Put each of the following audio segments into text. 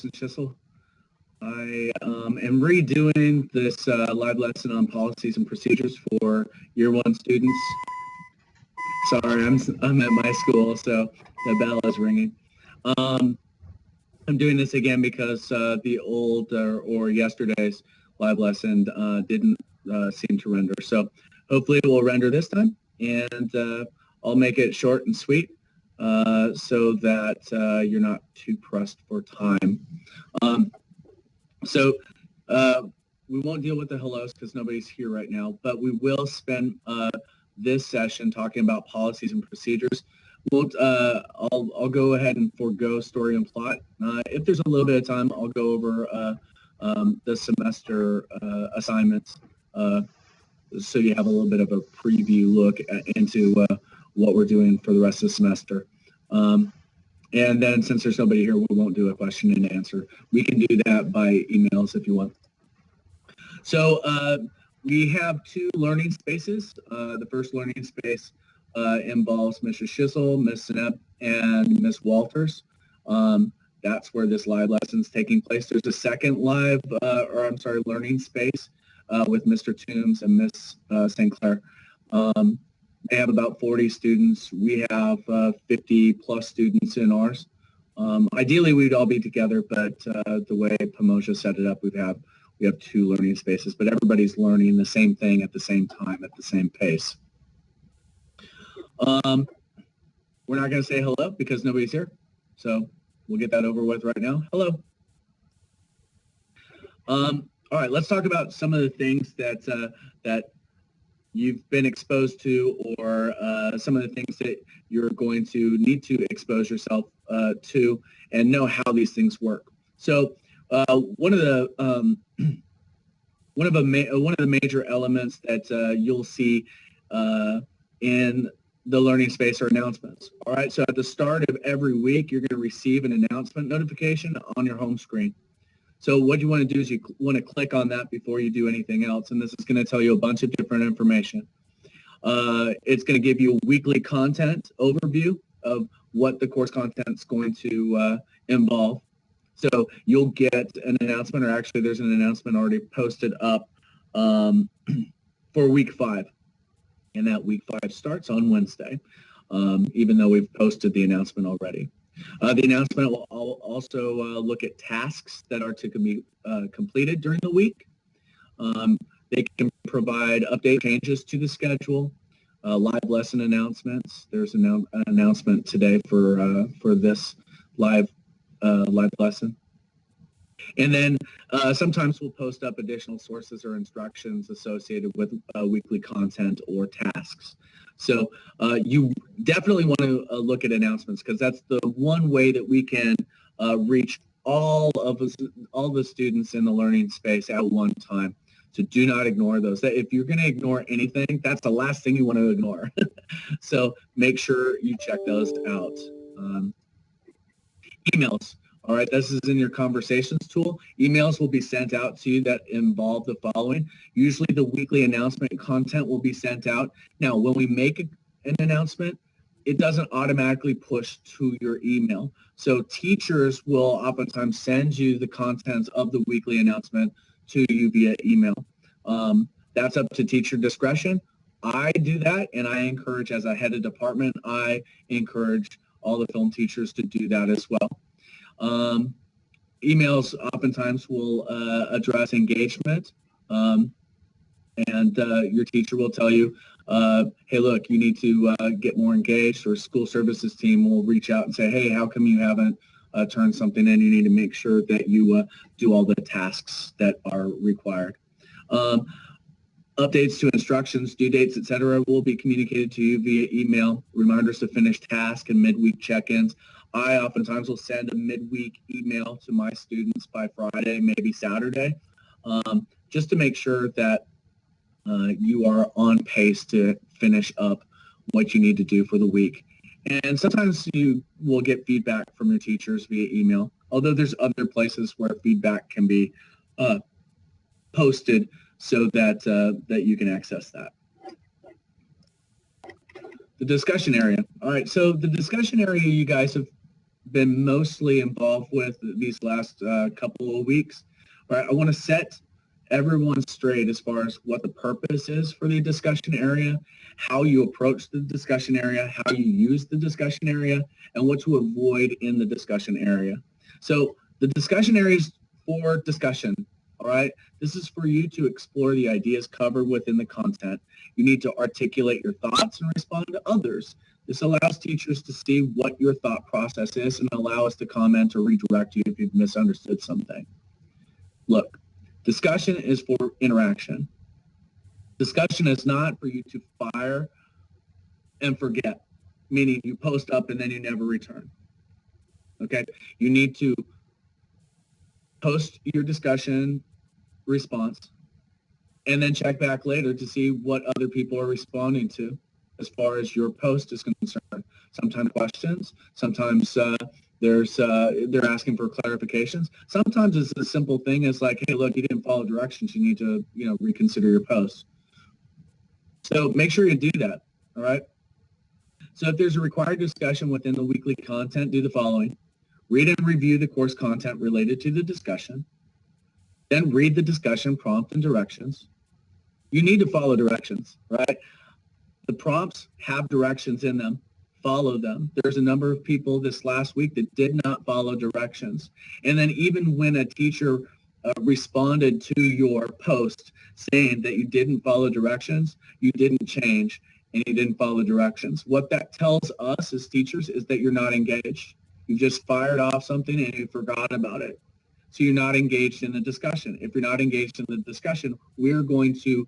Schiessl. I am redoing this live lesson on policies and procedures for Year 1 students. Sorry, I'm at my school, so the bell is ringing. I'm doing this again because the old or yesterday's live lesson didn't seem to render. So hopefully it will render this time, and I'll make it short and sweet so that you're not too pressed for time. So we won't deal with the hellos because nobody's here right now, but we will spend this session talking about policies and procedures. I'll go ahead and forego story and plot. If there's a little bit of time, I'll go over the semester assignments so you have a little bit of a preview look into what we're doing for the rest of the semester. And then since there's nobody here, we won't do a question and answer. We can do that by emails if you want. So we have 2 learning spaces. The first learning space involves Mrs. Schiessl, Ms. Senep, and Ms. Walters. That's where this live lesson is taking place. There's a second learning space with Mr. Toombs and Ms. St. Clair. They have about 40 students. We have 50 plus students in ours. Ideally, we'd all be together, but the way Pamoja set it up, we have 2 learning spaces, but everybody's learning the same thing at the same time, at the same pace. We're not going to say hello because nobody's here, so we'll get that over with right now. Hello. All right, let's talk about some of the things that you've been exposed to, or some of the things that you're going to need to expose yourself to and know how these things work. So one of the major elements that you'll see in the learning space are announcements. All right, so at the start of every week, you're going to receive an announcement notification on your home screen. So what you want to do is you want to click on that before you do anything else, and this is going to tell you a bunch of different information. It's going to give you a weekly content overview of what the course content is going to involve. So you'll get an announcement, or actually there's an announcement already posted up for week 5. And that week 5 starts on Wednesday, even though we've posted the announcement already. The announcement will also look at tasks that are to be completed during the week. They can provide update changes to the schedule, live lesson announcements. There's an announcement today for this live lesson. And then sometimes we'll post up additional sources or instructions associated with weekly content or tasks. So you definitely want to look at announcements because that's the one way that we can reach all the students in the learning space at one time. So do not ignore those. If you're going to ignore anything, that's the last thing you want to ignore. So make sure you check those out. Emails. All right, this is in your conversations tool. Emails will be sent out to you that involve the following. Usually the weekly announcement content will be sent out. Now, when we make an announcement, it doesn't automatically push to your email. So teachers will oftentimes send you the contents of the weekly announcement to you via email. That's up to teacher discretion. I do that, and I encourage, as a head of department, I encourage all the film teachers to do that as well. Emails oftentimes will address engagement, and your teacher will tell you, hey, look, you need to get more engaged, or school services team will reach out and say, hey, how come you haven't turned something in? You need to make sure that you do all the tasks that are required. Updates to instructions, due dates, etc., will be communicated to you via email. Reminders to finish tasks and midweek check-ins. I oftentimes will send a midweek email to my students by Friday, maybe Saturday, just to make sure that you are on pace to finish up what you need to do for the week. And sometimes you will get feedback from your teachers via email, although there's other places where feedback can be posted so that that you can access that. The discussion area. All right, so the discussion area you guys have been mostly involved with these last couple of weeks. All right, I want to set everyone straight as far as what the purpose is for the discussion area, how you approach the discussion area, how you use the discussion area, and what to avoid in the discussion area. So the discussion area is for discussion, all right? This is for you to explore the ideas covered within the content. You need to articulate your thoughts and respond to others. This allows teachers to see what your thought process is and allow us to comment or redirect you if you've misunderstood something. Look, discussion is for interaction. Discussion is not for you to fire and forget, meaning you post up and then you never return. Okay? You need to post your discussion response and then check back later to see what other people are responding to as far as your post is concerned. Sometimes questions, sometimes they're asking for clarifications. Sometimes it's a simple thing as like, hey, look, you didn't follow directions. You need to, reconsider your post. So make sure you do that, all right? So if there's a required discussion within the weekly content, do the following. Read and review the course content related to the discussion. Then read the discussion prompt and directions. You need to follow directions, right? The prompts have directions in them. Follow them. There's a number of people this last week that did not follow directions. And then even when a teacher responded to your post saying that you didn't follow directions, you didn't change, and you didn't follow directions. What that tells us as teachers is that you're not engaged. You just fired off something and you forgot about it. So you're not engaged in the discussion. If you're not engaged in the discussion, we're going to,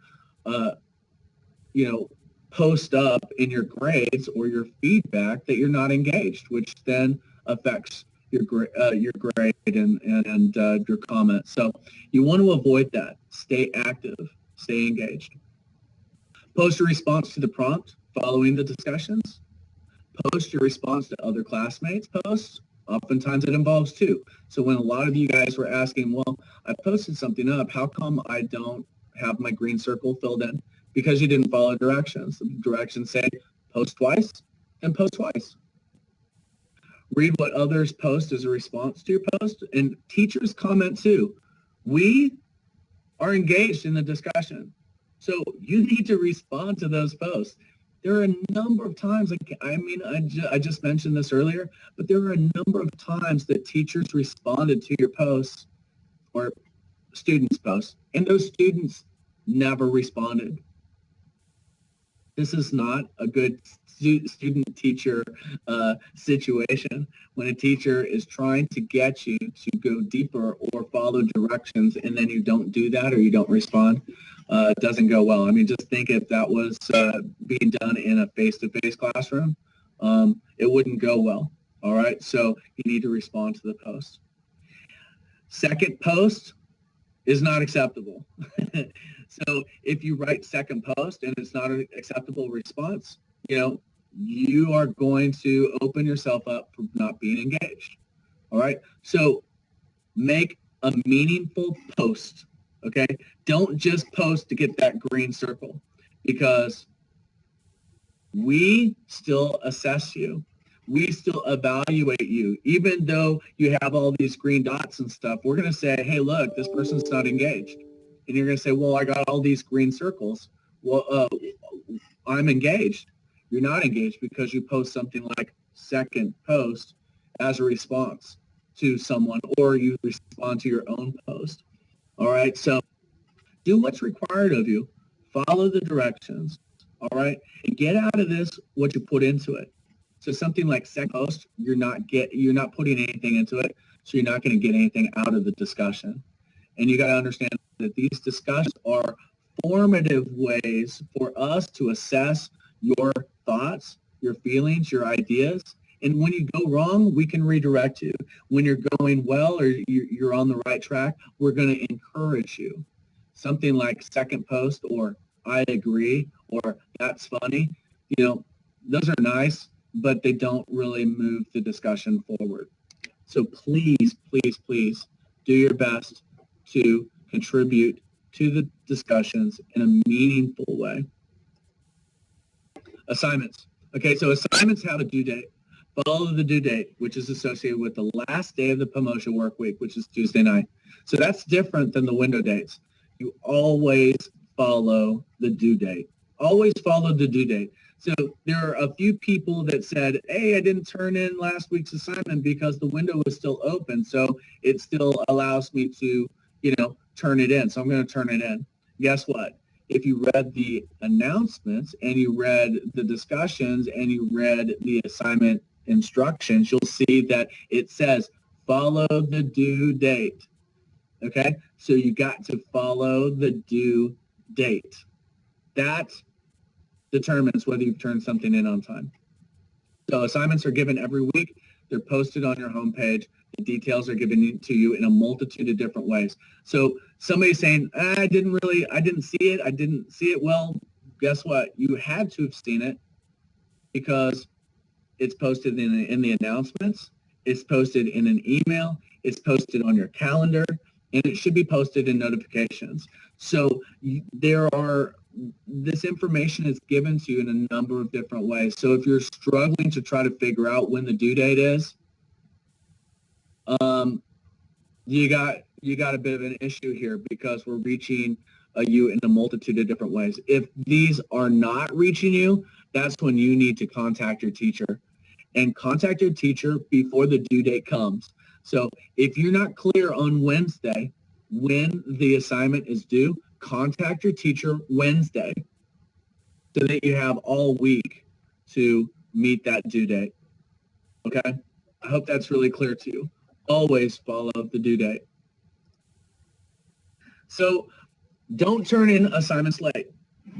post up in your grades or your feedback that you're not engaged, which then affects your grade and your comments. So you want to avoid that. Stay active. Stay engaged. Post your response to the prompt following the discussions. Post your response to other classmates' posts. Oftentimes it involves two. So when a lot of you guys were asking, well, I posted something up, how come I don't have my green circle filled in? Because you didn't follow directions. The directions say post twice and post twice. Read what others post as a response to your post, and teachers comment too. We are engaged in the discussion. So you need to respond to those posts. There are a number of times, I just mentioned this earlier, but there are a number of times that teachers responded to your posts or students' posts, and those students never responded. This is not a good student-teacher situation when a teacher is trying to get you to go deeper or follow directions and then you don't do that or you don't respond. It doesn't go well. I mean, just think if that was being done in a face-to-face classroom, it wouldn't go well. All right, so you need to respond to the post. Second post is not acceptable. So if you write second post and it's not an acceptable response, you are going to open yourself up for not being engaged. All right. So make a meaningful post. Okay. Don't just post to get that green circle, because we still assess you. We still evaluate you. Even though you have all these green dots and stuff, we're going to say, hey, look, this person's not engaged. And you're going to say, well, I got all these green circles. Well, I'm engaged. You're not engaged because you post something like second post as a response to someone, or you respond to your own post. All right, so do what's required of you. Follow the directions. All right, and get out of this what you put into it. So something like second post, you're not putting anything into it, so you're not going to get anything out of the discussion. And you got to understand that these discussions are formative ways for us to assess your thoughts, your feelings, your ideas. And when you go wrong, we can redirect you. When you're going well or you're on the right track, we're going to encourage you. Something like second post or I agree or that's funny, those are nice, but they don't really move the discussion forward. So please, please, please do your best to contribute to the discussions in a meaningful way. Assignments. Okay, so assignments have a due date. Follow the due date, which is associated with the last day of the Pamoja work week, which is Tuesday night. So that's different than the window dates. You always follow the due date. Always follow the due date. So there are a few people that said, hey, I didn't turn in last week's assignment because the window was still open. So it still allows me to, turn it in. So I'm going to turn it in. Guess what? If you read the announcements and you read the discussions and you read the assignment instructions, you'll see that it says follow the due date. Okay? So you got to follow the due date. That determines whether you've turned something in on time. So assignments are given every week. They're posted on your homepage. The details are given to you in a multitude of different ways. So somebody's saying, I didn't see it. Well, guess what? You had to have seen it because it's posted in the announcements. It's posted in an email. It's posted on your calendar, and it should be posted in notifications. So this information is given to you in a number of different ways. So if you're struggling to try to figure out when the due date is, you got a bit of an issue here because we're reaching you in a multitude of different ways. If these are not reaching you, that's when you need to contact your teacher. And contact your teacher before the due date comes. So if you're not clear on Wednesday when the assignment is due, contact your teacher Wednesday so that you have all week to meet that due date. Okay? I hope that's really clear to you. Always follow the due date. So don't turn in assignments late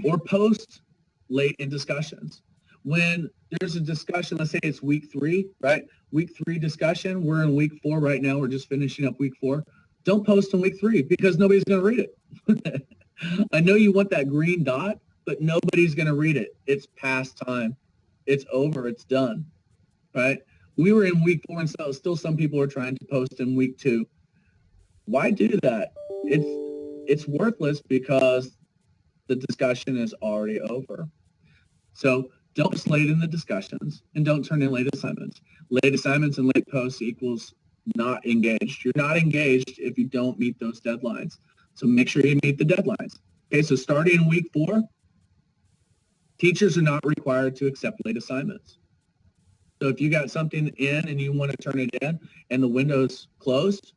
or post late in discussions. When there's a discussion, let's say it's week 3, right? Week 3 discussion, we're in week 4 right now. We're just finishing up week 4. Don't post in week 3 because nobody's going to read it. I know you want that green dot, but nobody's going to read it. It's past time. It's over. It's done, right? We were in week 4 and still some people are trying to post in week 2. Why do that? It's worthless because the discussion is already over. So don't post late in the discussions and don't turn in late assignments. Late assignments and late posts equals not engaged. You're not engaged if you don't meet those deadlines. So make sure you meet the deadlines. Okay, so starting in week 4, teachers are not required to accept late assignments. So if you got something in and you want to turn it in and the window's closed,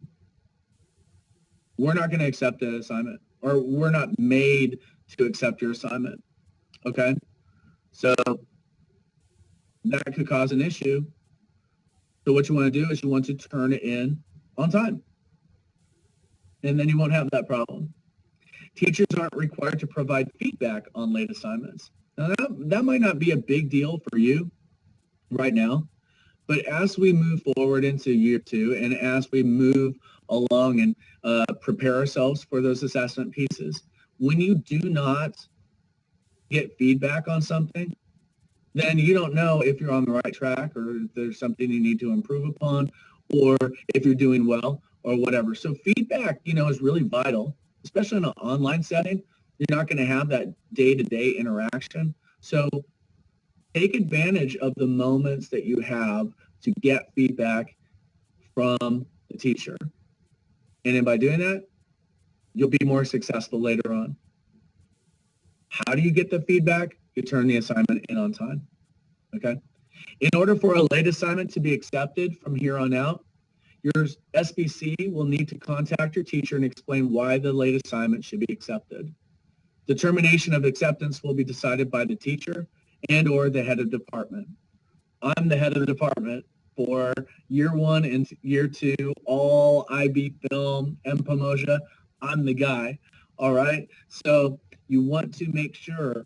we're not going to accept the assignment, or we're not made to accept your assignment. Okay? So that could cause an issue. So what you want to do is you want to turn it in on time. And then you won't have that problem. Teachers aren't required to provide feedback on late assignments. Now that might not be a big deal for you right now, but as we move forward into year 2 and as we move along and prepare ourselves for those assessment pieces, when you do not get feedback on something, then you don't know if you're on the right track or if there's something you need to improve upon or if you're doing well or whatever. So feedback, is really vital, especially in an online setting. You're not going to have that day-to-day interaction. So take advantage of the moments that you have to get feedback from the teacher. And then by doing that, you'll be more successful later on. How do you get the feedback? You turn the assignment in on time, okay? In order for a late assignment to be accepted from here on out, your SBC will need to contact your teacher and explain why the late assignment should be accepted. Determination of acceptance will be decided by the teacher and or the head of department. I'm the head of the department for year 1 and year 2, all IB film and Pamoja. I'm the guy, all right? So you want to make sure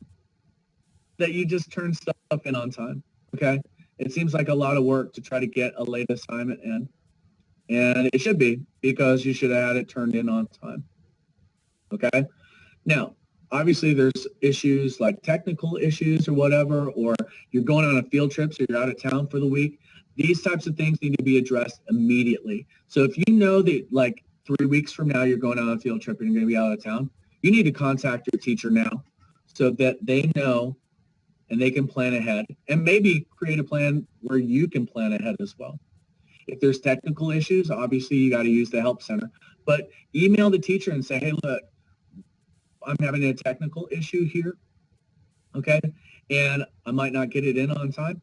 that you just turn stuff in on time, okay? It seems like a lot of work to try to get a late assignment in, and it should be because you should have had it turned in on time, okay? Now, obviously there's issues like technical issues or whatever, or you're going on a field trip, so you're out of town for the week. These types of things need to be addressed immediately. So if you know that like 3 weeks from now you're going on a field trip and you're going to be out of town, you need to contact your teacher now so that they know and they can plan ahead and maybe create a plan where you can plan ahead as well. If there's technical issues, obviously you got to use the help center, but email the teacher and say, hey, look, I'm having a technical issue here, okay, and I might not get it in on time.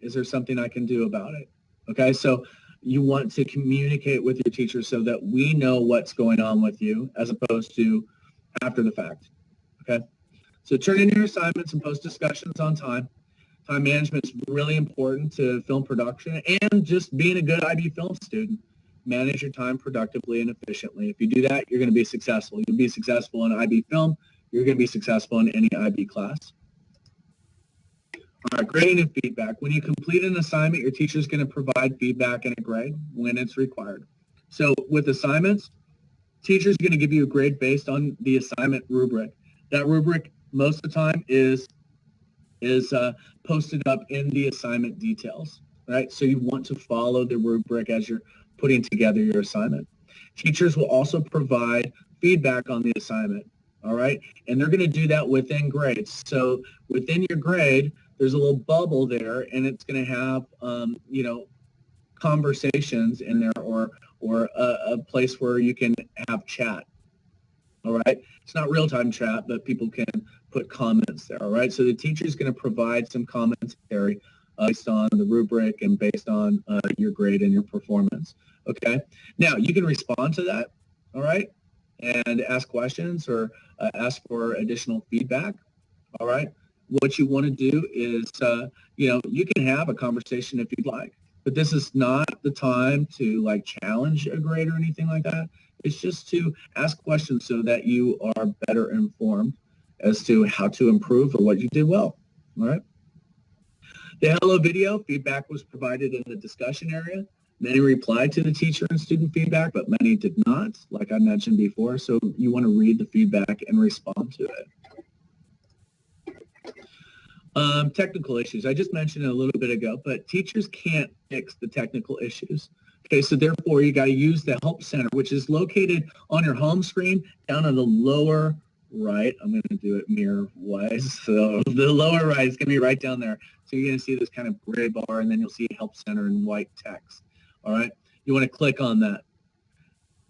Is there something I can do about it? Okay, so you want to communicate with your teacher so that we know what's going on with you as opposed to after the fact, okay? So turn in your assignments and post discussions on time. Time management is really important to film production and just being a good IB film student. Manage your time productively and efficiently. If you do that, you're going to be successful. You'll be successful in IB film. You're going to be successful in any IB class. All right, grading and feedback. When you complete an assignment, your teacher is going to provide feedback and a grade when it's required. So with assignments, teacher is going to give you a grade based on the assignment rubric. That rubric, most of the time, is posted up in the assignment details, right? So you want to follow the rubric as you're putting together your assignment. Teachers will also provide feedback on the assignment, all right? And they're going to do that within grades. So within your grade, there's a little bubble there, and it's going to have, conversations in there or a place where you can have chat, all right? It's not real-time chat, but people can put comments there, all right? So the teacher is going to provide some commentary based on the rubric and based on your grade and your performance, okay? Now, you can respond to that, all right, and ask questions or ask for additional feedback, all right? What you want to do is, you can have a conversation if you'd like, but this is not the time to, like, challenge a grade or anything like that. It's just to ask questions so that you are better informed as to how to improve or what you did well, all right? The hello video feedback was provided in the discussion area. Many replied to the teacher and student feedback, but many did not, like I mentioned before. So you want to read the feedback and respond to it. Technical issues. I just mentioned it a little bit ago, but teachers can't fix the technical issues. Okay, so therefore you got to use the Help Center, which is located on your home screen down on the lower right. I'm going to do it mirror-wise. So the lower right is going to be right down there. So you're going to see this kind of gray bar, and then you'll see Help Center in white text. All right, you want to click on that.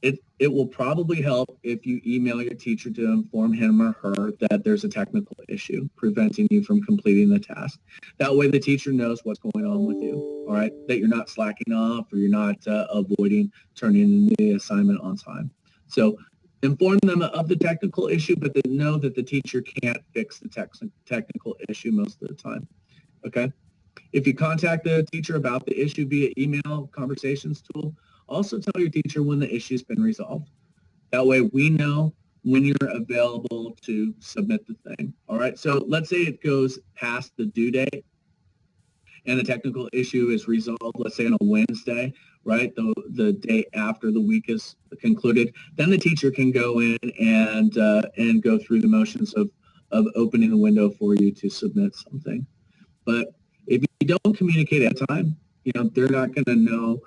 It will probably help if you email your teacher to inform him or her that there's a technical issue preventing you from completing the task. That way the teacher knows what's going on with you, all right, that you're not slacking off or you're not avoiding turning in the assignment on time. So inform them of the technical issue, but then know that the teacher can't fix the technical issue most of the time, okay? If you contact the teacher about the issue via email conversations tool, also tell your teacher when the issue's been resolved. That way we know when you're available to submit the thing. All right, so let's say it goes past the due date and the technical issue is resolved, let's say on a Wednesday, right, the day after the week is concluded. Then the teacher can go in and go through the motions of opening the window for you to submit something. But if you don't communicate at time, they're not going to know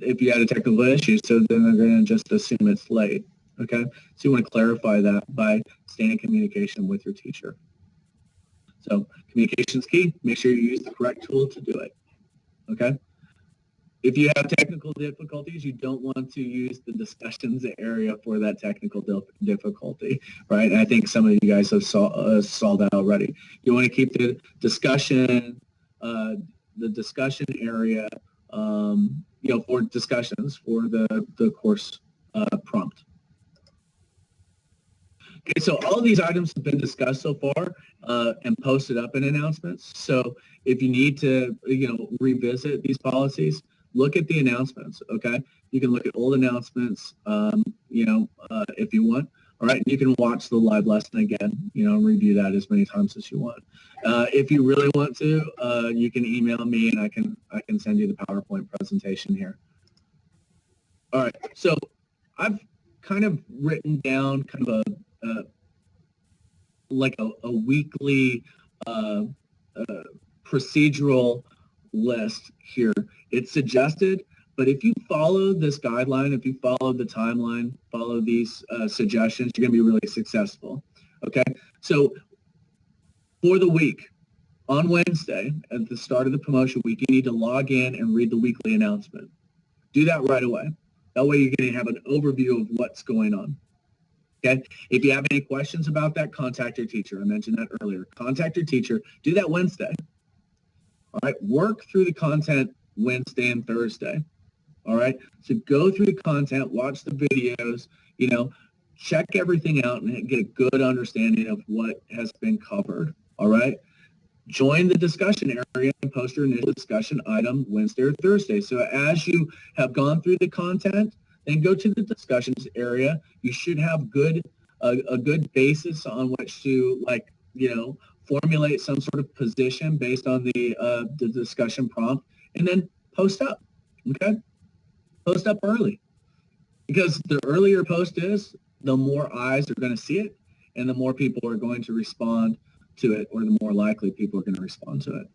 if you had a technical issue, so then they're going to just assume it's late, okay? So you want to clarify that by staying in communication with your teacher. So communication is key. Make sure you use the correct tool to do it, okay? If you have technical difficulties, you don't want to use the discussions area for that technical difficulty, right? And I think some of you guys have saw that already. You want to keep the discussion area for discussions for the course prompt. Okay, so all of these items have been discussed so far and posted up in announcements. So if you need to, revisit these policies, look at the announcements, okay? You can look at old announcements, if you want. All right, you can watch the live lesson again, and review that as many times as you want. If you really want to, you can email me and I can send you the PowerPoint presentation here. All right, so I've kind of written down kind of a weekly procedural list here. It's suggested, but if you follow this guideline, if you follow the timeline, follow these suggestions, you're going to be really successful, okay? So For the week, on Wednesday, at the start of the promotion week, you need to log in and read the weekly announcement. Do that right away. That way you're going to have an overview of what's going on. Okay. If you have any questions about that, contact your teacher. I mentioned that earlier. Contact your teacher. Do that Wednesday. All right. Work through the content Wednesday and Thursday. All right. So go through the content, watch the videos, check everything out and get a good understanding of what has been covered. All right. Join the discussion area and post your initial discussion item Wednesday or Thursday. So as you have gone through the content, then go to the discussions area. You should have a good basis on which to formulate some sort of position based on the discussion prompt, and then post up. Okay, post up early, because the earlier your post is, the more eyes are going to see it, and the more people are going to respond to it, or the more likely people are going to respond to it.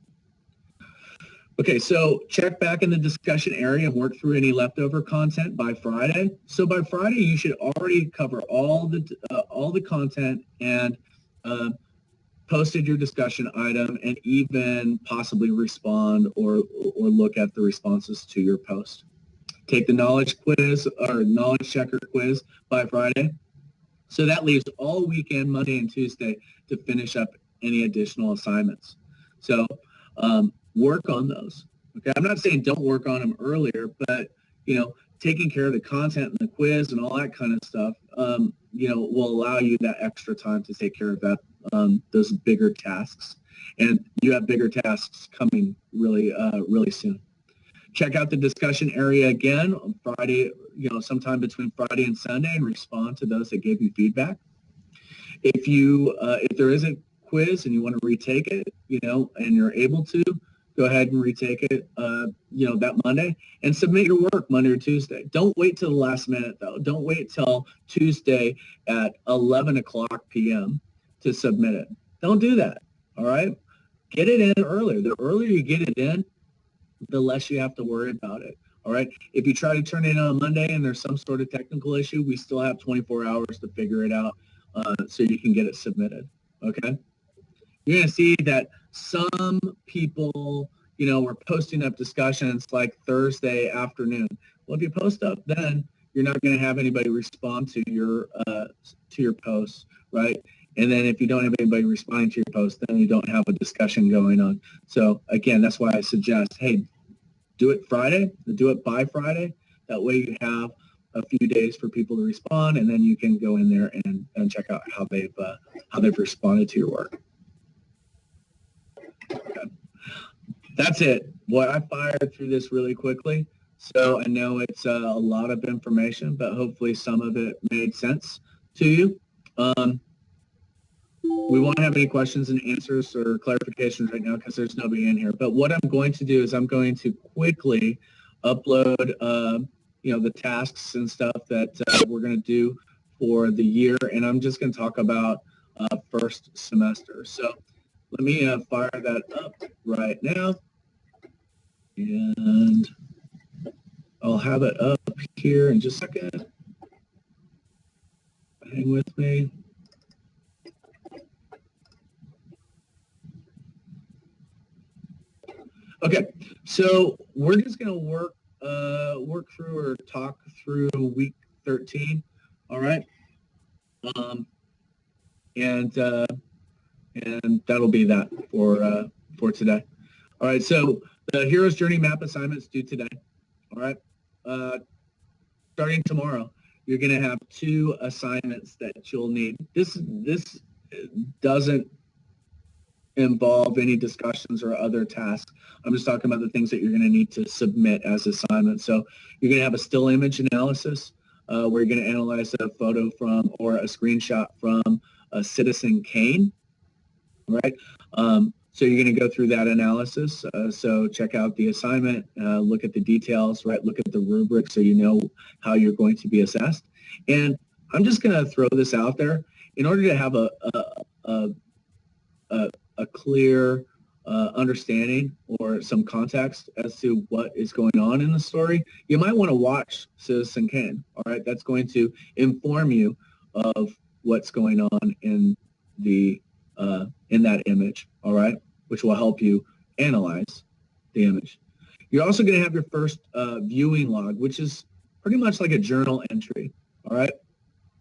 Okay, so check back in the discussion area and work through any leftover content by Friday. So by Friday, you should already cover all the content and posted your discussion item, and even possibly respond or look at the responses to your post. Take the knowledge quiz or knowledge checker quiz by Friday. So that leaves all weekend, Monday and Tuesday, to finish up any additional assignments. So work on those. Okay, I'm not saying don't work on them earlier, but taking care of the content and the quiz and all that kind of stuff, will allow you that extra time to take care of that, those bigger tasks. And you have bigger tasks coming really soon. Check out the discussion area again on Friday, sometime between Friday and Sunday, and respond to those that gave you feedback. If there is a quiz and you want to retake it, and you're able to, go ahead and retake it, that Monday, and submit your work Monday or Tuesday. Don't wait till the last minute, though. Don't wait till Tuesday at 11 o'clock p.m. to submit it. Don't do that, all right? Get it in earlier. The earlier you get it in, the less you have to worry about it, all right? If you try to turn it in on Monday and there's some sort of technical issue, we still have 24 hours to figure it out so you can get it submitted, okay? You're going to see that some people, were posting up discussions like Thursday afternoon. Well, if you post up then, you're not going to have anybody respond to your posts, right? And then if you don't have anybody responding to your post, then you don't have a discussion going on. So again, that's why I suggest, hey, do it Friday, do it by Friday. That way you have a few days for people to respond, and then you can go in there and check out how they've responded to your work. Okay. That's it. Boy, I fired through this really quickly. So I know it's a lot of information, but hopefully some of it made sense to you. We won't have any questions and answers or clarifications right now because there's nobody in here. But what I'm going to do is I'm going to quickly upload, the tasks and stuff that we're going to do for the year, and I'm just going to talk about first semester. So let me fire that up right now, and I'll have it up here in just a second. Hang with me. Okay, so we're just going to work through or talk through week 13. All right, and that'll be that for today. All right, so the Hero's Journey map assignments due today. All right, starting tomorrow, you're going to have 2 assignments that you'll need. This doesn't involve any discussions or other tasks. I'm just talking about the things that you're going to need to submit as assignments. So you're going to have a still image analysis where you're going to analyze a photo from or a screenshot from a Citizen Kane, right? So you're going to go through that analysis. So check out the assignment, look at the details, right? Look at the rubric so you know how you're going to be assessed. And I'm just going to throw this out there. In order to have a clear understanding or some context as to what is going on in the story, you might want to watch Citizen Kane, all right? That's going to inform you of what's going on in the in that image, all right, which will help you analyze the image. You're also going to have your first viewing log, which is pretty much like a journal entry, all right?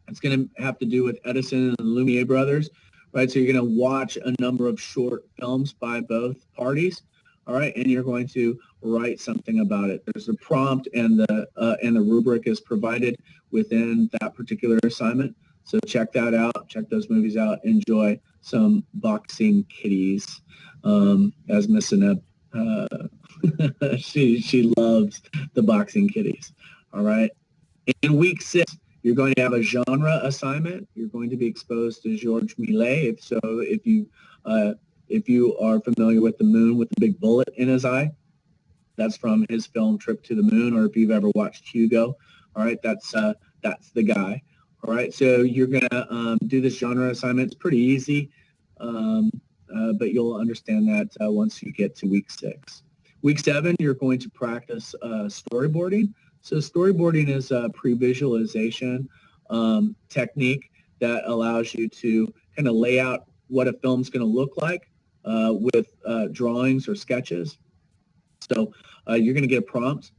It's going to have to do with Edison and the Lumiere brothers, right? So you're going to watch a number of short films by both parties, all right? And you're going to write something about it. There's a prompt, and the rubric is provided within that particular assignment. So check that out. Check those movies out. Enjoy some boxing kitties, as Miss Sineb, she loves the boxing kitties. All right. In week 6, you're going to have a genre assignment. You're going to be exposed to Georges Millet. If you are familiar with the moon with the big bullet in his eye, that's from his film Trip to the Moon. Or if you've ever watched Hugo, all right, that's the guy. All right, so you're gonna do this genre assignment. It's pretty easy, but you'll understand that once you get to week 6. Week 7, you're going to practice storyboarding. So storyboarding is a pre-visualization technique that allows you to kind of lay out what a film's going to look like with drawings or sketches. So you're going to get a prompt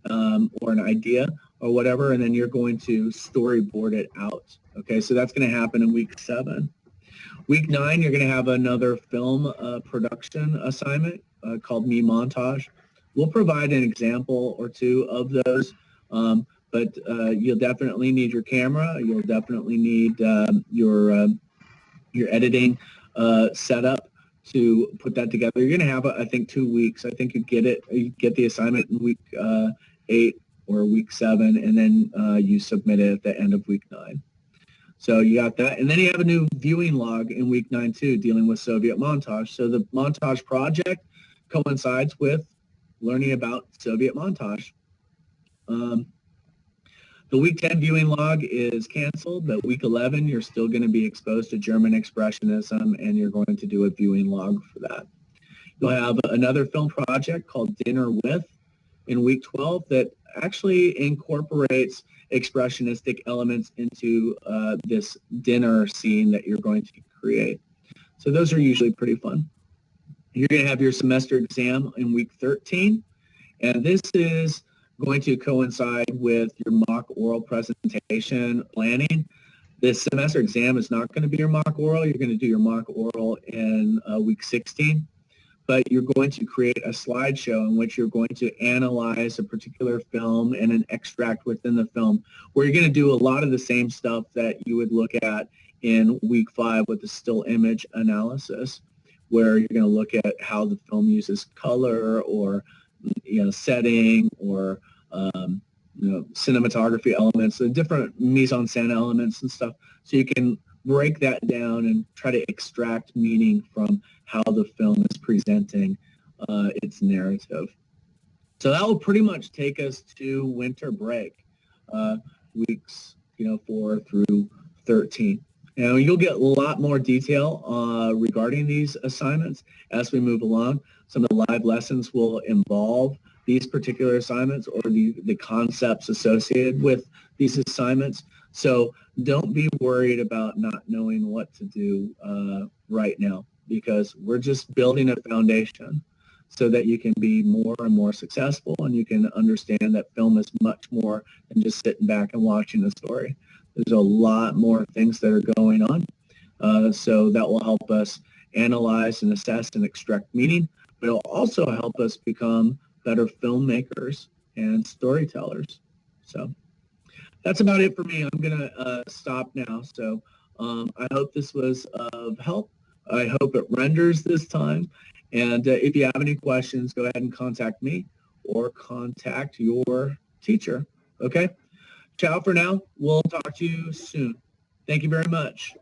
or an idea or whatever, and then you're going to storyboard it out. Okay, so that's going to happen in week 7. Week 9, you're going to have another film production assignment called Me Montage. We'll provide an example or two of those, but you'll definitely need your camera. You'll definitely need your editing setup to put that together. You're going to have, I think, 2 weeks. I think you get the assignment in week 8 or week 7, and then you submit it at the end of week 9. So you got that. And then you have a new viewing log in week 9 too, dealing with Soviet montage. So the montage project coincides with learning about Soviet montage. The week 10 viewing log is canceled, but week 11, you're still going to be exposed to German Expressionism, and you're going to do a viewing log for that. You'll have another film project called Dinner With in week 12 that actually incorporates expressionistic elements into this dinner scene that you're going to create. So those are usually pretty fun. You're going to have your semester exam in week 13, and this is going to coincide with your mock oral presentation planning. This semester exam is not going to be your mock oral. You're going to do your mock oral in week 16, but you're going to create a slideshow in which you're going to analyze a particular film and an extract within the film, where you're going to do a lot of the same stuff that you would look at in week 5 with the still image analysis, where you're going to look at how the film uses color or setting or cinematography elements, the different mise-en-scène elements and stuff, so you can break that down and try to extract meaning from how the film is presenting its narrative. So that will pretty much take us to winter break, weeks 4 through 13. And you'll get a lot more detail regarding these assignments as we move along. Some of the live lessons will involve these particular assignments or the concepts associated with these assignments. So don't be worried about not knowing what to do right now, because we're just building a foundation so that you can be more and more successful, and you can understand that film is much more than just sitting back and watching a story. There's a lot more things that are going on. So that will help us analyze and assess and extract meaning, but it'll also help us become better filmmakers and storytellers. So that's about it for me. I'm going to stop now. So I hope this was of help. I hope it renders this time. And if you have any questions, go ahead and contact me or contact your teacher. Okay? Ciao for now. We'll talk to you soon. Thank you very much.